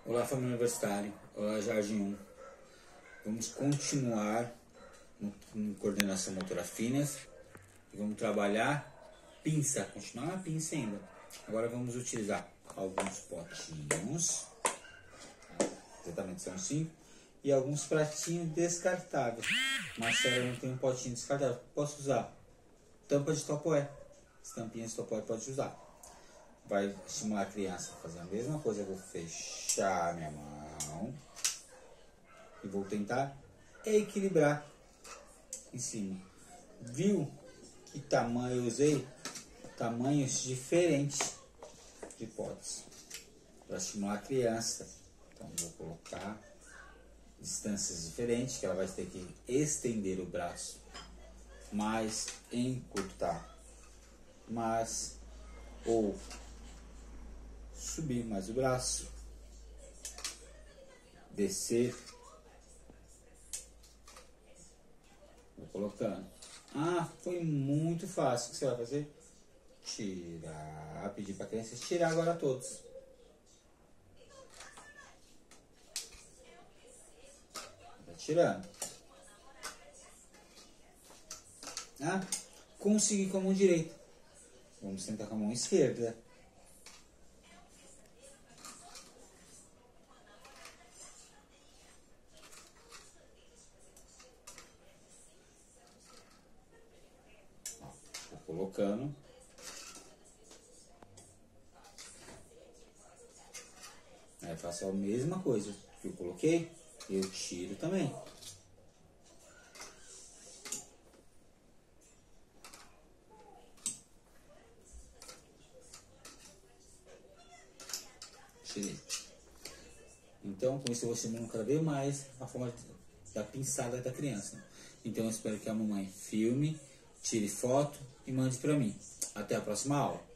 Olá, família universitária. Olá, Jardim 1. Vamos continuar no coordenação motora finas e vamos trabalhar pinça, continuar na pinça ainda. Agora vamos utilizar alguns potinhos, exatamente são 5, e alguns pratinhos descartáveis. Marcelo não tem um potinho descartável, posso usar tampa de topoé, estampinha de topoé pode usar. Vai estimular a criança a fazer a mesma coisa. Eu vou fechar minha mão e vou tentar equilibrar em cima. Viu que tamanho eu usei? Tamanhos diferentes de potes para estimular a criança. Então vou colocar distâncias diferentes, que ela vai ter que estender o braço, mas encurtar, mas ou subir mais o braço, descer. Vou colocando. Ah, foi muito fácil. O que você vai fazer? Tirar, pedir para a criança tirar agora todos. Vai tirando. Ah, consegui com a mão direita. Vamos tentar com a mão esquerda. Vou colocando. Aí faço a mesma coisa que eu coloquei, eu tiro também. Tirei. Então, com isso eu vou estimulando cada vez mais a forma da pinçada da criança. Então, eu espero que a mamãe filme, tire foto e mande para mim. Até a próxima aula.